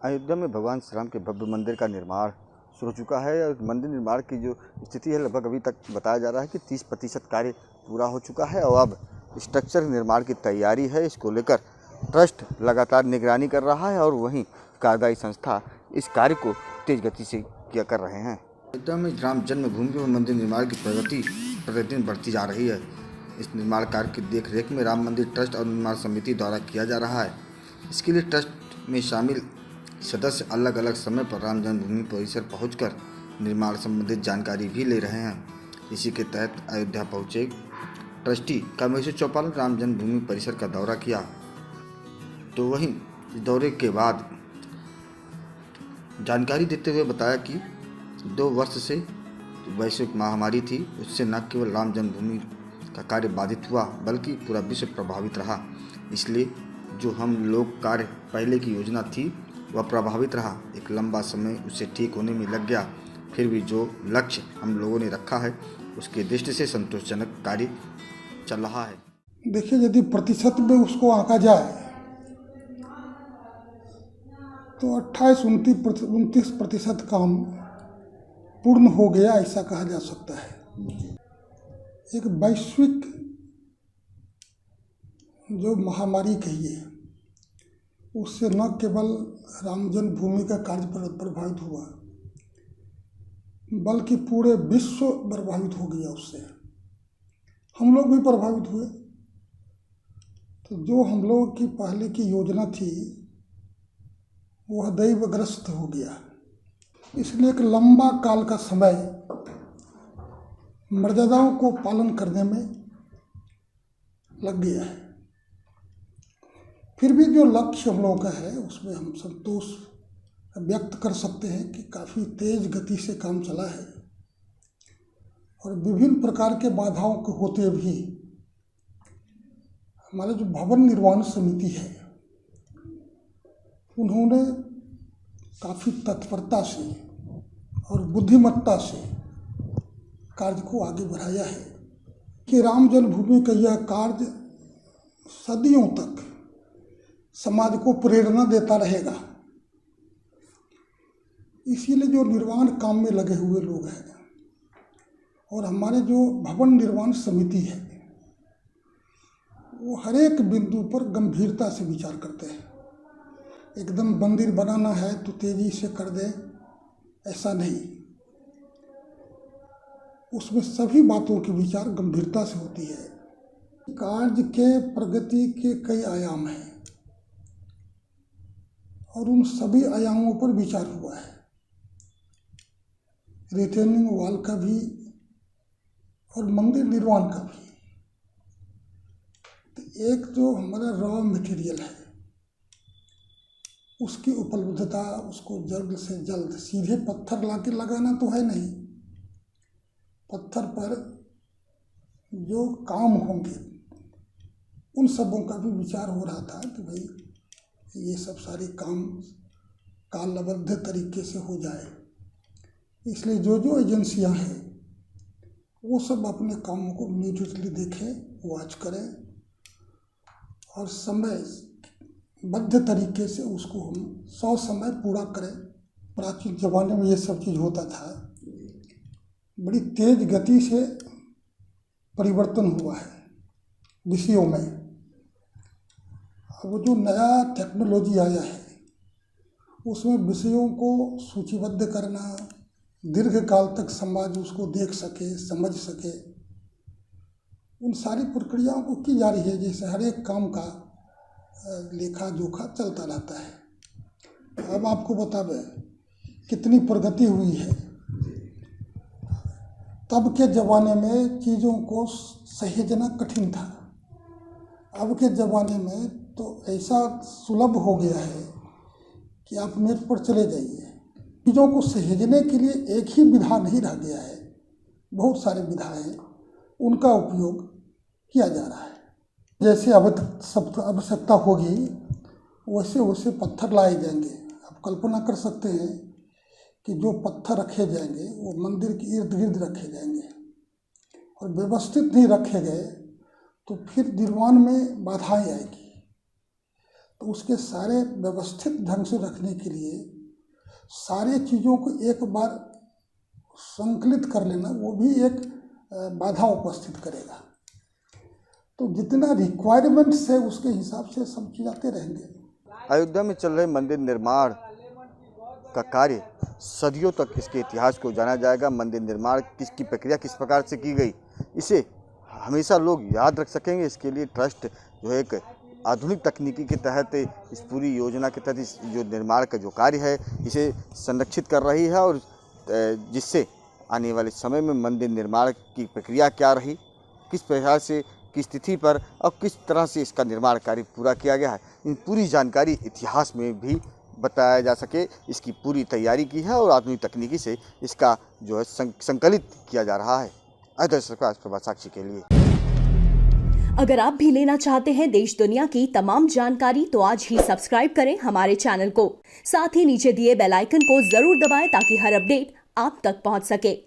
अयोध्या में भगवान श्री राम के भव्य मंदिर का निर्माण शुरू हो चुका है और मंदिर निर्माण की जो स्थिति है लगभग अभी तक बताया जा रहा है कि 30% कार्य पूरा हो चुका है और अब स्ट्रक्चर निर्माण की तैयारी है। इसको लेकर ट्रस्ट लगातार निगरानी कर रहा है और वहीं कार्यदायी संस्था इस कार्य को तेज गति से किया कर रहे हैं। अयोध्या में राम जन्मभूमि और मंदिर निर्माण की प्रगति प्रतिदिन बढ़ती जा रही है। इस निर्माण कार्य की देखरेख में राम मंदिर ट्रस्ट और निर्माण समिति द्वारा किया जा रहा है। इसके लिए ट्रस्ट में शामिल सदस्य अलग अलग समय पर राम जन्मभूमि परिसर पहुंचकर निर्माण संबंधित जानकारी भी ले रहे हैं। इसी के तहत अयोध्या पहुंचे ट्रस्टी कामेश्वर चौपाल ने राम जन्मभूमि परिसर का दौरा किया। तो वहीं इस दौरे के बाद जानकारी देते हुए बताया कि 2 वर्ष से वैश्विक महामारी थी, उससे न केवल राम जन्मभूमि का कार्य बाधित हुआ बल्कि पूरा विश्व प्रभावित रहा। इसलिए जो हम लोग कार्य पहले की योजना थी वह प्रभावित रहा। एक लंबा समय उसे ठीक होने में लग गया, फिर भी जो लक्ष्य हम लोगों ने रखा है उसकी दृष्टि से संतोषजनक कार्य चल रहा है। देखिए, यदि प्रतिशत में उसको आंका जाए तो 28-29% काम पूर्ण हो गया, ऐसा कहा जा सकता है। एक वैश्विक जो महामारी कहिए, उससे न केवल राम जन्मभूमि का कार्य प्रभावित हुआ बल्कि पूरे विश्व प्रभावित हो गया उससे। हम लोग भी प्रभावित हुए। तो जो हम लोगों की पहले की योजना थी वह दैवग्रस्त हो गया। इसलिए एक लंबा काल का समय मर्यादाओं को पालन करने में लग गया है। फिर भी जो लक्ष्य हम लोगों का है उसमें हम संतोष व्यक्त कर सकते हैं कि काफ़ी तेज गति से काम चला है और विभिन्न प्रकार के बाधाओं के होते भी हमारे जो भवन निर्माण समिति है उन्होंने काफ़ी तत्परता से और बुद्धिमत्ता से कार्य को आगे बढ़ाया है कि राम जन्मभूमि का यह कार्य सदियों तक समाज को प्रेरणा देता रहेगा। इसीलिए जो निर्माण काम में लगे हुए लोग हैं और हमारे जो भवन निर्माण समिति है वो हर एक बिंदु पर गंभीरता से विचार करते हैं। एकदम मंदिर बनाना है तो तेजी से कर दे, ऐसा नहीं। उसमें सभी बातों की विचार गंभीरता से होती है। कार्य के प्रगति के कई आयाम हैं और उन सभी आयामों पर विचार हुआ है। रिटेनिंग वॉल का भी और मंदिर निर्माण का भी। तो एक जो हमारा रॉ मटेरियल है उसकी उपलब्धता, उसको जल्द से जल्द सीधे पत्थर लाके लगाना तो है नहीं। पत्थर पर जो काम होंगे उन सबों का भी विचार हो रहा था कि भाई ये सब सारे काम कालबद्ध तरीके से हो जाए। इसलिए जो जो एजेंसियां हैं वो सब अपने कामों को इमीडिएटली देखें, वॉच करें और समय बद्ध तरीके से उसको हम 100 समय पूरा करें। प्राचीन जमाने में ये सब चीज़ होता था। बड़ी तेज गति से परिवर्तन हुआ है विषयों में। अब जो नया टेक्नोलॉजी आया है उसमें विषयों को सूचीबद्ध करना, दीर्घकाल तक समाज उसको देख सके, समझ सके, उन सारी प्रक्रियाओं को की जा रही है। जैसे हर एक काम का लेखा जोखा चलता रहता है। अब आपको बतावे कितनी प्रगति हुई है। तब के ज़माने में चीज़ों को सहेजना कठिन था। अब के ज़माने में तो ऐसा सुलभ हो गया है कि आप नेट पर चले जाइए। चीज़ों को सहेजने के लिए एक ही विधा नहीं रह गया है, बहुत सारे विधा हैं, उनका उपयोग किया जा रहा है। जैसे आवश्यकता होगी वैसे वैसे पत्थर लाए जाएंगे। आप कल्पना कर सकते हैं कि जो पत्थर रखे जाएंगे वो मंदिर के इर्द गिर्द रखे जाएंगे और व्यवस्थित नहीं रखे गए तो फिर निर्माण में बाधाएं आएगी। तो उसके सारे व्यवस्थित ढंग से रखने के लिए सारे चीज़ों को एक बार संकलित कर लेना वो भी एक बाधा उपस्थित करेगा। तो जितना रिक्वायरमेंट्स है उसके हिसाब से सब चीज़ आते रहेंगे। अयोध्या में चल रहे मंदिर निर्माण का कार्य सदियों तक इसके इतिहास को जाना जाएगा। मंदिर निर्माण किसकी प्रक्रिया किस प्रकार से की गई, इसे हमेशा लोग याद रख सकेंगे। इसके लिए ट्रस्ट जो है एक आधुनिक तकनीकी के तहत इस पूरी योजना के तहत इस जो निर्माण का जो कार्य है इसे संरक्षित कर रही है, और जिससे आने वाले समय में मंदिर निर्माण की प्रक्रिया क्या रही, किस प्रकार से किस तिथि पर और किस तरह से इसका निर्माण कार्य पूरा किया गया है, इन पूरी जानकारी इतिहास में भी बताया जा सके, इसकी पूरी तैयारी की है और आधुनिक तकनीकी से इसका जो है संकलित किया जा रहा है। प्रभात साक्षी के लिए। अगर आप भी लेना चाहते हैं देश दुनिया की तमाम जानकारी तो आज ही सब्सक्राइब करें हमारे चैनल को। साथ ही नीचे दिए बेल आइकन को जरूर दबाएं ताकि हर अपडेट आप तक पहुंच सके।